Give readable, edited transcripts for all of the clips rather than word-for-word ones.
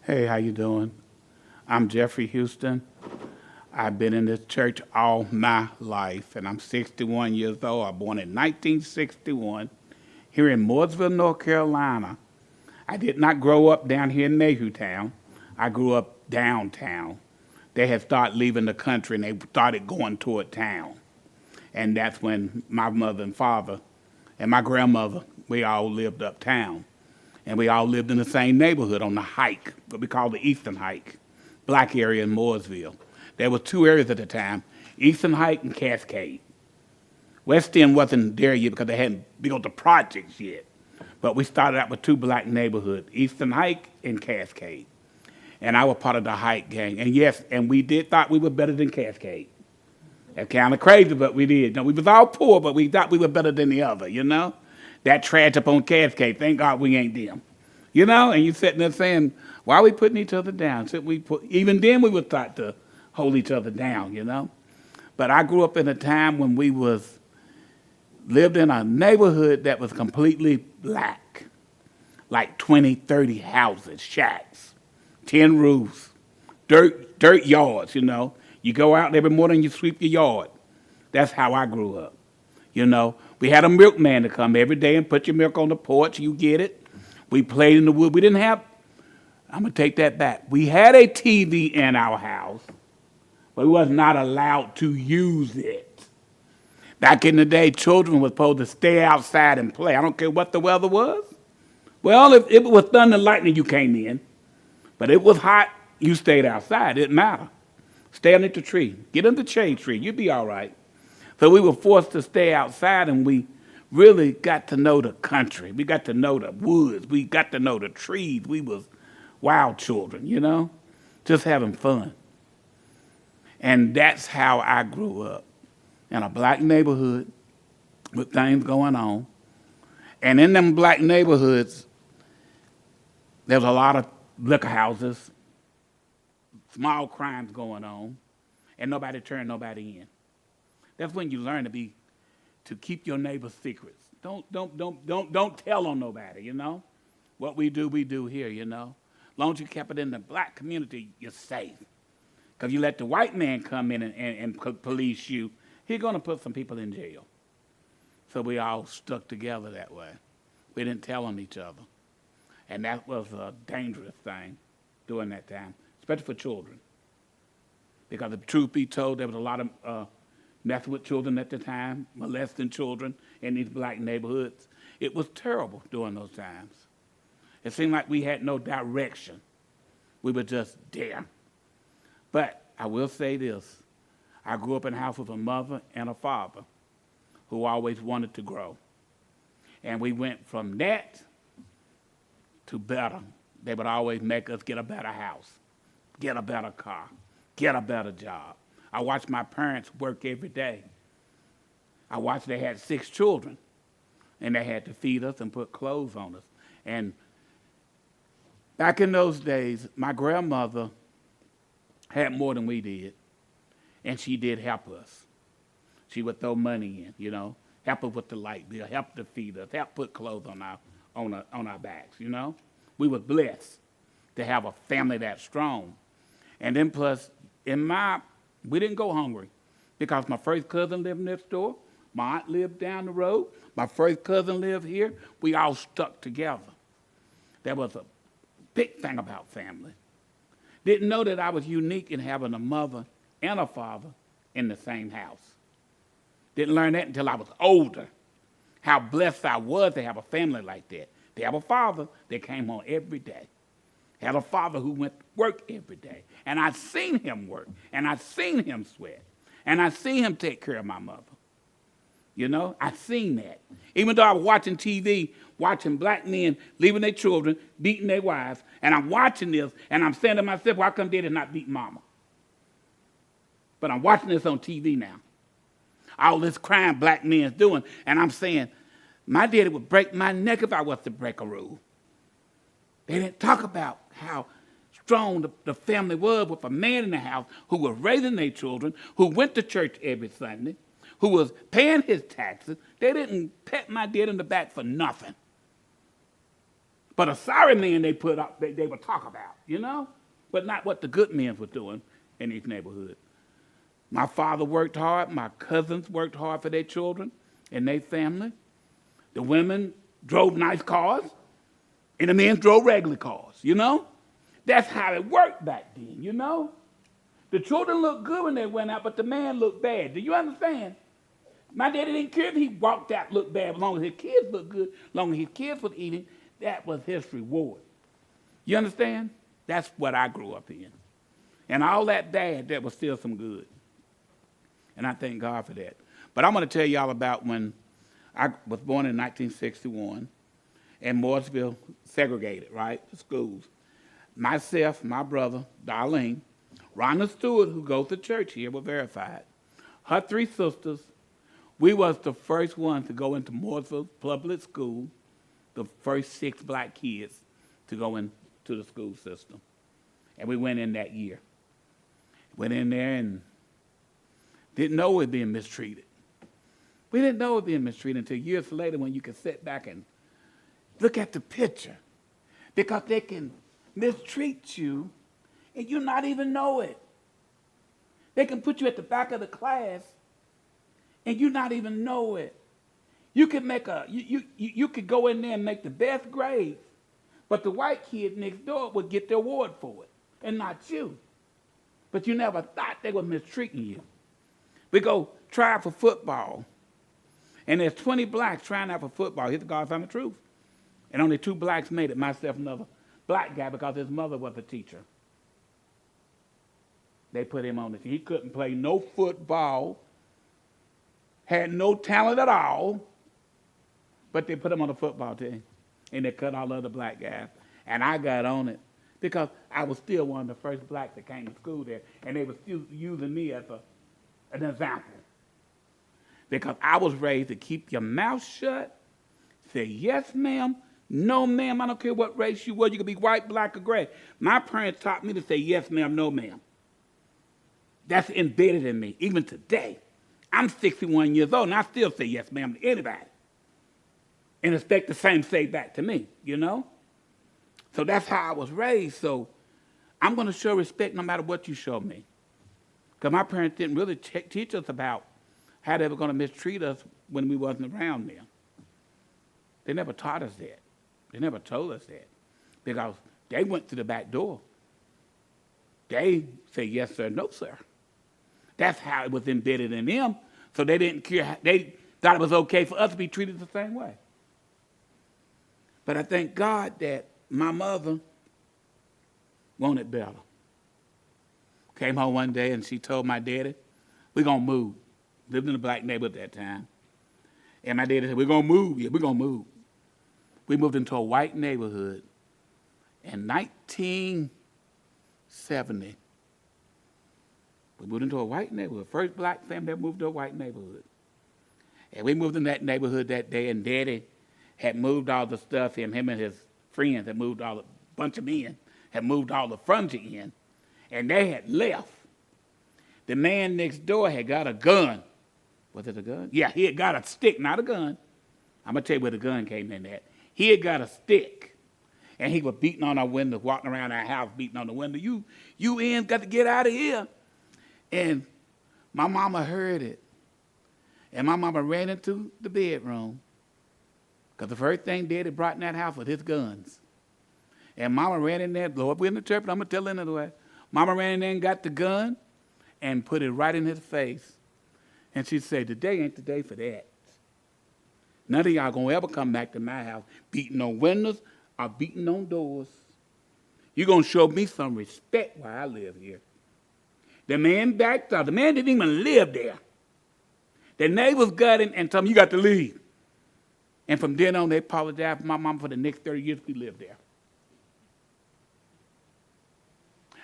Hey, how you doing? I'm Jeffrey Houston. I've been in this church all my life, and I'm 61 years old. I was born in 1961 here in Mooresville, North Carolina. I did not grow up down here in Mayhew Town. I grew up downtown. They had started leaving the country, and they started going toward town. And that's when my mother and father and my grandmother, we all lived uptown. And we all lived in the same neighborhood on the hike, what we call the Eastern Hike, black area in Mooresville. There were two areas at the time, Eastern Hike and Cascade. West End wasn't there yet because they hadn't built the projects yet. But we started out with two black neighborhoods, Eastern Hike and Cascade. And I was part of the Hike gang. And yes, and we did thought we were better than Cascade. That's kind of crazy, but we did. No, we was all poor, but we thought we were better than the other, you know? That trash up on Cascade, thank God we ain't them. You know, and you sitting there saying, why are we putting each other down? Even then we were taught to hold each other down, you know? But I grew up in a time when we lived in a neighborhood that was completely black. Like 20, 30 houses, shacks, 10 roofs, dirt yards, you know? You go out every morning, you sweep your yard. That's how I grew up, you know? We had a milkman to come every day and put your milk on the porch, you get it. We played in the wood. We didn't have, I'm going to take that back. We had a TV in our house, but we was not allowed to use it. Back in the day, children were supposed to stay outside and play. I don't care what the weather was. Well, if it was thunder and lightning, you came in. But it was hot, you stayed outside. It didn't matter. Stay underneath the tree. Get under the shade tree. You'd be all right. So we were forced to stay outside, and we really got to know the country. We got to know the woods. We got to know the trees. We was wild children, you know, just having fun. And that's how I grew up, in a black neighborhood with things going on. And in them black neighborhoods, there was a lot of liquor houses, small crimes going on, and nobody turned nobody in. That's when you learn to keep your neighbor's secrets. Don't tell on nobody, you know? What we do here, you know? As long as you kept it in the black community, you're safe. Because you let the white man come in and police you, he's going to put some people in jail. So we all stuck together that way. We didn't tell on each other. And that was a dangerous thing during that time, especially for children. Because the truth be told, there was a lot of messing with children at the time, molesting children in these black neighborhoods. It was terrible during those times. It seemed like we had no direction. We were just there. But I will say this. I grew up in a house with a mother and a father who always wanted to grow. And we went from that to better. They would always make us get a better house, get a better car, get a better job. I watched my parents work every day. I watched they had 6 children, and they had to feed us and put clothes on us. And back in those days, my grandmother had more than we did, and she did help us. She would throw money in, you know, help us with the light bill, help to feed us, help put clothes on our backs, you know. We were blessed to have a family that strong. And then plus, we didn't go hungry because my first cousin lived next door. My aunt lived down the road. My first cousin lived here. We all stuck together. There was a big thing about family. Didn't know that I was unique in having a mother and a father in the same house. Didn't learn that until I was older, how blessed I was to have a family like that. To have a father that came home every day. Had a father who went to work every day. And I'd seen him work. And I'd seen him sweat. And I'd seen him take care of my mother. You know, I'd seen that. Even though I was watching TV, watching black men leaving their children, beating their wives, and I'm watching this, and I'm saying to myself, why come daddy not beat mama? But I'm watching this on TV now. All this crime black men's doing, and I'm saying, my daddy would break my neck if I was to break a rule. They didn't talk about how strong the family was with a man in the house who was raising their children, who went to church every Sunday, who was paying his taxes. They didn't pat my dad in the back for nothing. But a sorry man they put up, they would talk about, you know? But not what the good men were doing in these neighborhoods. My father worked hard. My cousins worked hard for their children and their family. The women drove nice cars, and the men drove regular cars, you know? That's how it worked back then, you know? The children looked good when they went out, but the man looked bad. Do you understand? My daddy didn't care if he walked out looked bad, as long as his kids looked good, as long as his kids was eating, that was his reward. You understand? That's what I grew up in. And all that bad, there was still some good. And I thank God for that. But I'm going to tell y'all about when I was born in 1961, and Mooresville segregated, right, the schools. Myself, my brother, Darlene, Rhonda Stewart, who goes to church here, were verified. Her three sisters, we was the first ones to go into Mooresville Public School, the first 6 black kids to go into the school system. And we went in that year. Went in there and didn't know we were being mistreated. We didn't know we were being mistreated until years later when you can sit back and look at the picture. Because they can mistreat you and you not even know it. They can put you at the back of the class and you not even know it. You could make you could go in there and make the best grades, but the white kid next door would get the award for it, and not you. But you never thought they were mistreating you. We go try out for football, and there's 20 blacks trying out for football. Here's the God's honest truth. And only 2 blacks made it, myself and another black guy, because his mother was a teacher. They put him on the team. He couldn't play no football, had no talent at all, but they put him on the football team. And they cut all the other black guys. And I got on it because I was still one of the first blacks that came to school there. And they were still using me as an example. Because I was raised to keep your mouth shut, say yes, ma'am, no, ma'am, I don't care what race you were. You could be white, black, or gray. My parents taught me to say yes, ma'am, no, ma'am. That's embedded in me, even today. I'm 61 years old, and I still say yes, ma'am, to anybody. And expect the same say back to me, you know? So that's how I was raised. So I'm going to show respect no matter what you show me. Because my parents didn't really teach us about how they were going to mistreat us when we wasn't around them. They never taught us that. They never told us that. Because they went through the back door. They say yes, sir, no, sir. That's how it was embedded in them. So they didn't care. They thought it was okay for us to be treated the same way. But I thank God that my mother wanted better. Came home one day and she told my daddy, we're going to move. Lived in a black neighborhood at that time. And my daddy said, we're going to move. Yeah, we're going to move. We moved into a white neighborhood in 1970. We moved into a white neighborhood. First black family that moved to a white neighborhood. And we moved in that neighborhood that day, and Daddy had moved all the stuff, him and his friends had moved all, a bunch of men, had moved all the furniture in, and they had left. The man next door had got a gun. Was it a gun? Yeah, he had got a stick, not a gun. I'm going to tell you where the gun came in at. He had got a stick, and he was beating on our windows, walking around our house, beating on the window. You in, got to get out of here. And my mama heard it. And my mama ran into the bedroom. Because the first thing Daddy brought in that house was his guns. And Mama ran in there, Lord, we're in the church, but I'm going to tell it another way. Mama ran in there and got the gun and put it right in his face. And she said, today ain't the day for that. None of y'all going to ever come back to my house beating on windows or beating on doors. You're going to show me some respect while I live here. The man backed up. The man didn't even live there. The neighbors got in and told him, you got to leave. And from then on, they apologized for my mom for the next 30 years we lived there.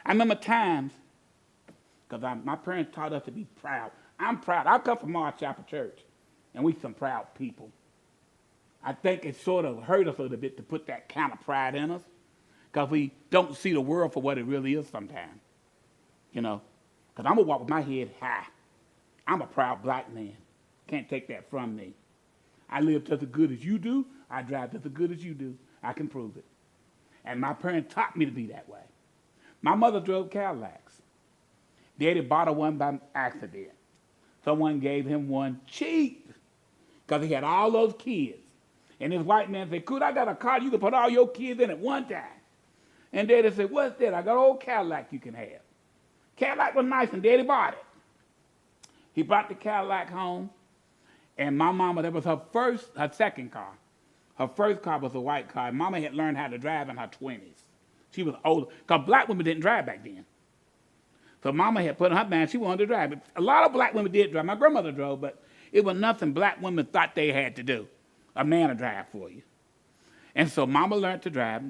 I remember times, because my parents taught us to be proud. I'm proud. I come from our chapel church, and we some proud people. I think it sort of hurt us a little bit to put that kind of pride in us, because we don't see the world for what it really is sometimes. You know, because I'm going to walk with my head high. I'm a proud black man. Can't take that from me. I live just as good as you do. I drive just as good as you do. I can prove it. And my parents taught me to be that way. My mother drove Cadillacs. Daddy bought her one by accident. Someone gave him one cheap because he had all those kids. And this white man said, "Could I got a car you can put all your kids in at one time?" And Daddy said, "What's that? I got an old Cadillac you can have." Cadillac was nice, and Daddy bought it. He brought the Cadillac home, and my mama, that was her second car. Her first car was a white car. Mama had learned how to drive in her 20s. She was older, because black women didn't drive back then. So Mama had put in her mind, she wanted to drive. But a lot of black women did drive. My grandmother drove, but it was nothing black women thought they had to do. A man to drive for you. And so Mama learned to drive.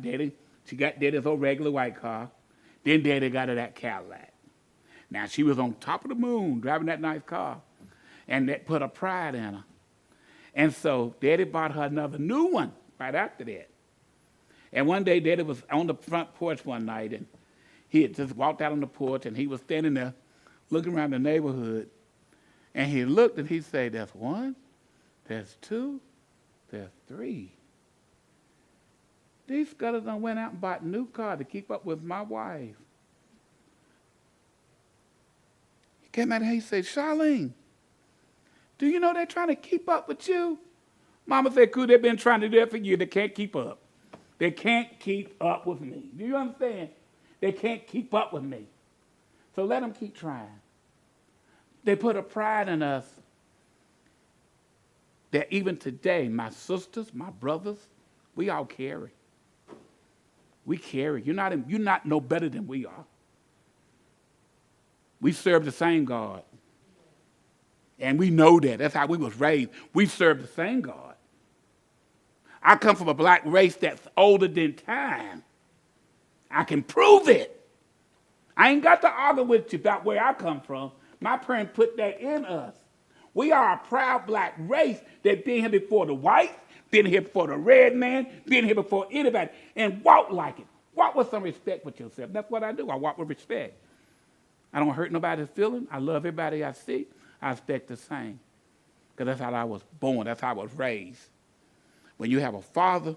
She got Daddy's old regular white car. Then Daddy got her that Cadillac. Now, she was on top of the moon driving that nice car, and that put a pride in her. And so Daddy bought her another new one right after that. And one day, Daddy was on the front porch one night, and he had just walked out on the porch, and he was standing there looking around the neighborhood, and he looked, and he said, "There's one, there's two, there's three. These scutters done went out and bought a new car to keep up with my wife." He came out and he said, "Charlene, do you know they're trying to keep up with you?" Mama said, "Cool, they've been trying to do that for you. They can't keep up. They can't keep up with me." Do you understand? They can't keep up with me. So let them keep trying. They put a pride in us that even today, my sisters, my brothers, we all carry. We carry. You're not no better than we are. We serve the same God. And we know that. That's how we was raised. We serve the same God. I come from a black race that's older than time. I can prove it. I ain't got to argue with you about where I come from. My parents put that in us. We are a proud black race that been here before the whites, been here before the red man, been here before anybody, and walk like it. Walk with some respect with yourself. That's what I do. I walk with respect. I don't hurt nobody's feelings. I love everybody I see. I expect the same. Because that's how I was born. That's how I was raised. When you have a father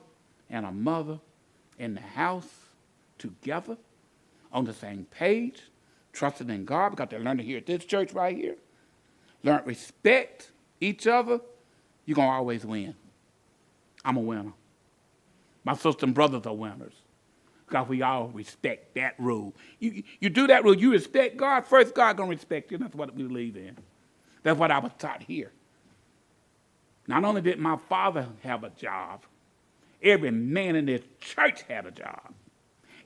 and a mother in the house together, on the same page, trusting in God, because they learned it here at this church right here, learn to respect each other, you're going to always win. I'm a winner. My sisters and brothers are winners. Because we all respect that rule. You do that rule, you respect God, first God going to respect you. That's what we believe in. That's what I was taught here. Not only did my father have a job, every man in this church had a job.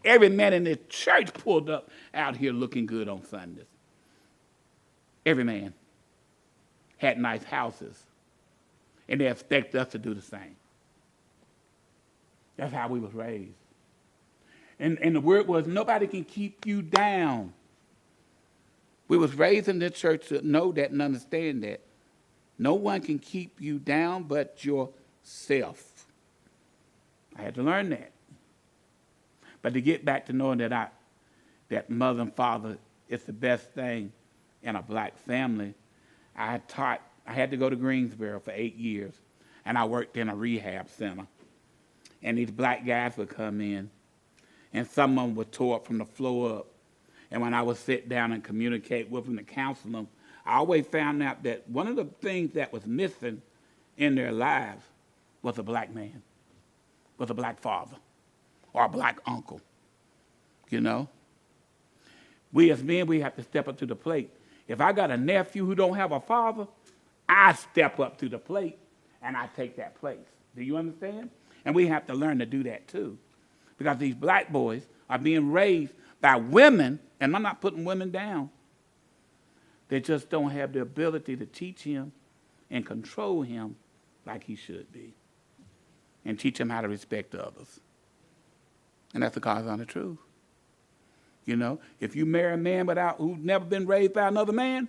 Every man in this church pulled up out here looking good on Sundays. Every man had nice houses, and they expect us to do the same. That's how we was raised. And the word was, nobody can keep you down. We was raised in this church to know that and understand that. No one can keep you down but yourself. I had to learn that. But to get back to knowing that mother and father is the best thing in a black family, I had to go to Greensboro for 8 years, and I worked in a rehab center. And these black guys would come in, and some of them were tore up from the floor up. And when I would sit down and communicate with them and counsel them, I always found out that one of the things that was missing in their lives was a black man, was a black father, or a black uncle, you know? We as men, we have to step up to the plate. If I got a nephew who don't have a father, I step up to the plate and I take that place. Do you understand? And we have to learn to do that too. Because these black boys are being raised by women, and I'm not putting women down. They just don't have the ability to teach him and control him like he should be. And teach him how to respect others. And that's the cause on the truth. You know, if you marry a man who's never been raised by another man,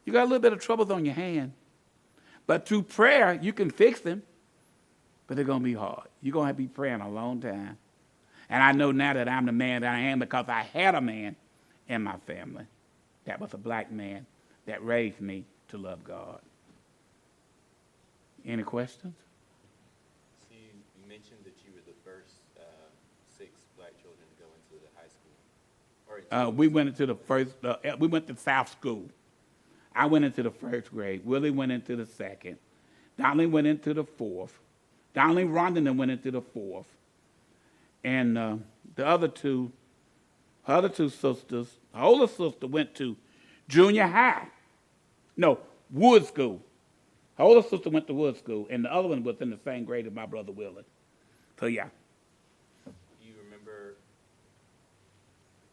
you got a little bit of troubles on your hand. But through prayer, you can fix them. But they're going to be hard. You're going to have to be praying a long time. And I know now that I'm the man that I am because I had a man in my family that was a black man that raised me to love God. Any questions? So you mentioned that you were the first high school? Or We went into the first. We went to South School. I went into the first grade. Willie went into the second. Donnie went into the fourth. Donnie Rondon went into the fourth. And the other two, her other two sisters, her older sister went to junior high. No, Wood School. Her older sister went to Wood School, and the other one was in the same grade as my brother Willie. So, yeah. Do you remember,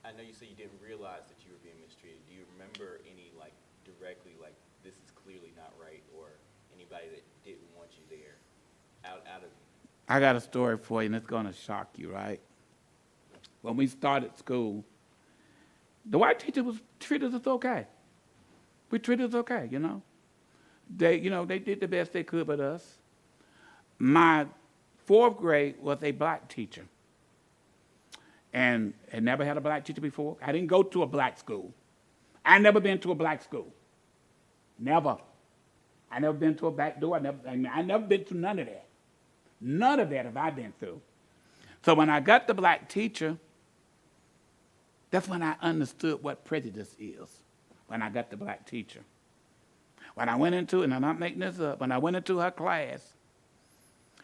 I know you said you didn't realize that you were being mistreated. Do you remember any, like, directly, like, this is clearly not right, or anybody that didn't want you there out of I got a story for you, and it's going to shock you, right? When we started school, the white teachers treated us okay. We treated us okay, you know. They did the best they could with us. My fourth grade was a black teacher, and had never had a black teacher before. I didn't go to a black school. I never been to a black school. Never. I never been to a back door. I never been to none of that. None of that have I been through. So when I got the black teacher, that's when I understood what prejudice is, when I got the black teacher. When I went into, and I'm not making this up, when I went into her class,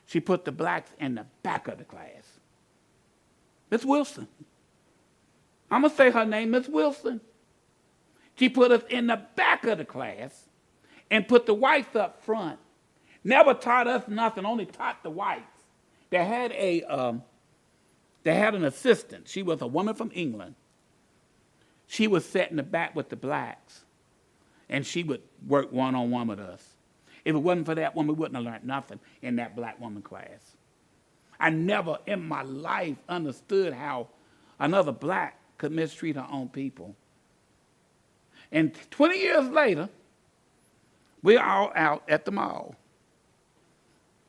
she put the blacks in the back of the class. Miss Wilson. I'm going to say her name, Miss Wilson. She put us in the back of the class and put the whites up front. Never taught us nothing, only taught the whites. They had an assistant. She was a woman from England. She was sat in the back with the blacks, and she would work one-on-one with us. If it wasn't for that woman, we wouldn't have learned nothing in that black woman class. I never in my life understood how another black could mistreat her own people. And 20 years later, we're all out at the mall.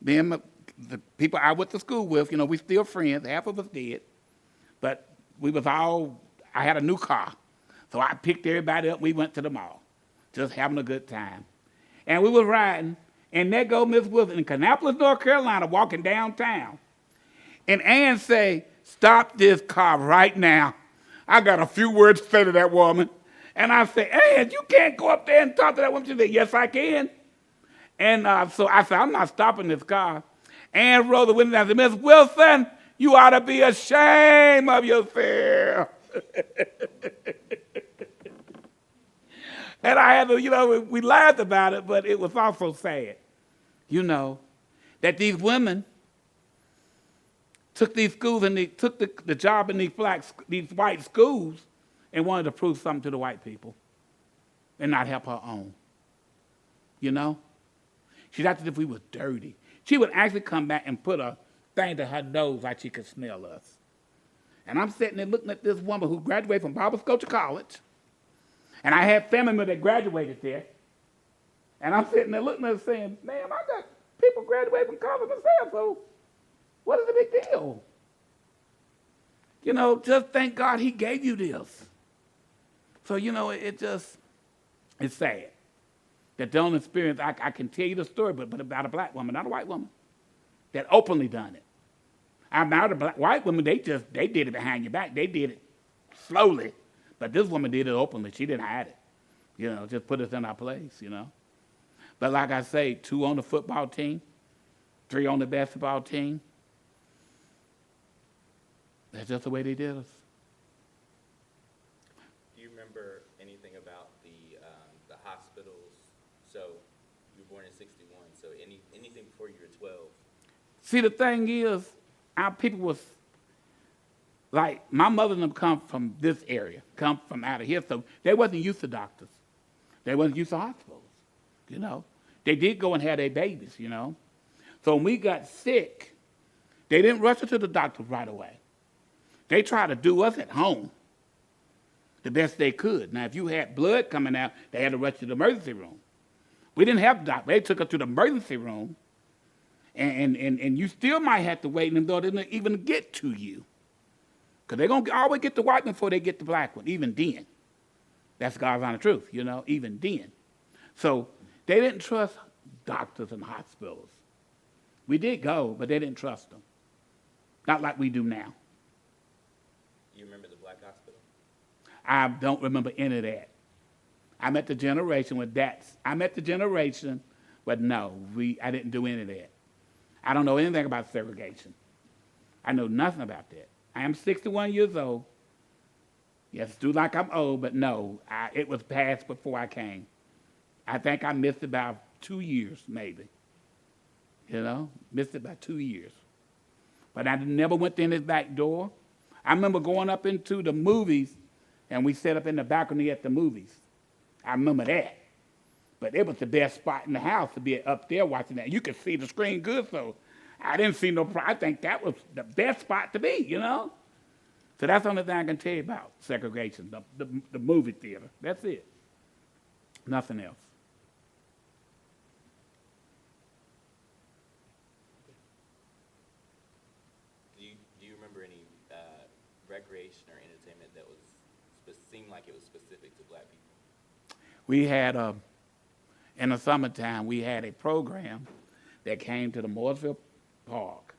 Me and the people I went to school with, we still friends. Half of us did. But we was all, I had a new car. So I picked everybody up. We went to the mall, just having a good time. And we was riding, and there go Miss Wilson in Kannapolis, North Carolina, walking downtown. And Ann say, "Stop this car right now. I got a few words to say to that woman." And I say, "Ann, you can't go up there and talk to that woman." She said, "Yes, I can." And so I said, "I'm not stopping this car." Ann rolled the window down and said, "Miss Wilson, you ought to be ashamed of yourself." And I had to, we laughed about it, but it was also sad, that these women took these schools and they took the job in these white schools and wanted to prove something to the white people and not help her own. She acted as if we was dirty. She would actually come back and put a thing to her nose like she could smell us. And I'm sitting there looking at this woman who graduated from Bible Scotia College. And I had family members that graduated there. And I'm sitting there looking at her saying, "Ma'am, I got people graduating from college myself, so what is the big deal? Just thank God he gave you this." So, it's sad that the only experience, I can tell you the story, but about a black woman, not a white woman, that openly done it. I married a white woman, they did it behind your back. They did it slowly. But this woman did it openly. She didn't hide it. Just put us in our place, But like I say, 2 on the football team, 3 on the basketball team. That's just the way they did us. Do you remember anything about the hospitals? So you were born in 61, so anything before you were 12? See, the thing is, our people was, like, my mother and them come from this area, come from out of here, so they wasn't used to doctors. They wasn't used to hospitals, They did go and have their babies, So when we got sick, they didn't rush us to the doctors right away. They tried to do us at home the best they could. Now, if you had blood coming out, they had to rush to the emergency room. We didn't have doctors. They took us to the emergency room, and you still might have to wait until they didn't even get to you. Because they're going to always get the white one before they get the black one, even then. That's God's honest truth, even then. So they didn't trust doctors and hospitals. We did go, but they didn't trust them. Not like we do now. you remember the black hospital? I don't remember any of that. I'm at the generation with that. I'm at the generation, but no, I didn't do any of that. I don't know anything about segregation. I know nothing about that. I am 61 years old. Yes, do like I'm old, but no, it was past before I came. I think I missed about 2 years, maybe. Missed it by 2 years. But I never went in his back door. I remember going up into the movies, and we sat up in the balcony at the movies. I remember that. But it was the best spot in the house to be up there watching that. You could see the screen good, so I didn't see no problem. I think that was the best spot to be, So that's the only thing I can tell you about segregation, the movie theater. That's it. Nothing else. Do you remember any recreation or entertainment that seemed like it was specific to black people? We had, in the summertime, we had a program that came to the Mooresville Park,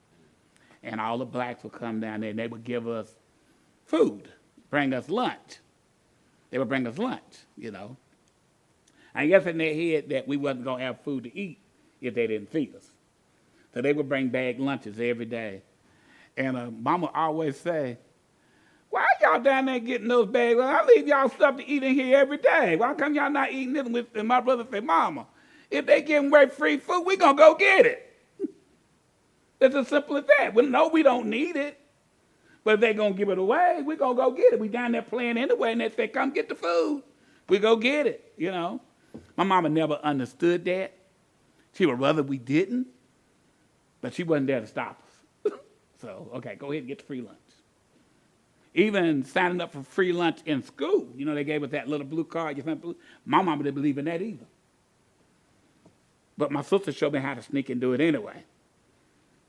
and all the blacks would come down there, and they would give us food, bring us lunch. They would bring us lunch, I guess in their head that we wasn't going to have food to eat if they didn't feed us. So they would bring bag lunches every day. And Mama always say, why y'all down there getting those bags? Well, I leave y'all stuff to eat in here every day. Why come y'all not eating this? And my brother said, Mama, if they giving away free food, we going to go get it. It's as simple as that. We know we don't need it. But if they're going to give it away, we're going to go get it. We down there playing anyway, and they say, come get the food. We go get it, My mama never understood that. She would rather we didn't, but she wasn't there to stop us. So, okay, go ahead and get the free lunch. Even signing up for free lunch in school, they gave us that little blue card. My mama didn't believe in that either. But my sister showed me how to sneak and do it anyway.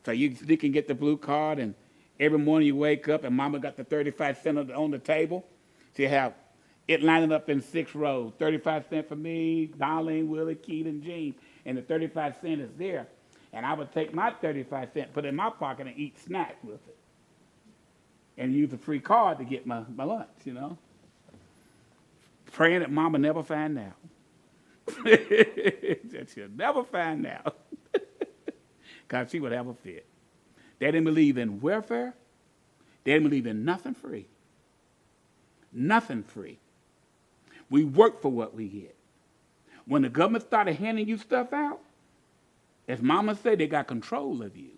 So you can get the blue card, and every morning you wake up, and Mama got the 35 cents on the table. She have it lining up in 6 rows. 35 cents for me, Darlene, Willie, Keith, and Jean. And the 35 cents is there. And I would take my 35 cents, put it in my pocket, and eat snacks with it. And use a free card to get my lunch, Praying that Mama never find out. That she'll never find out. Because she would have a fit. They didn't believe in welfare. They didn't believe in nothing free. Nothing free. We work for what we get. When the government started handing you stuff out, as Mama said, they got control of you.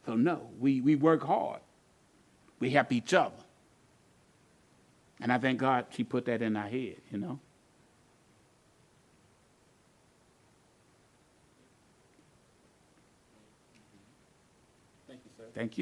So no, we work hard. We help each other. And I thank God she put that in our head, Thank you, sir. Thank you.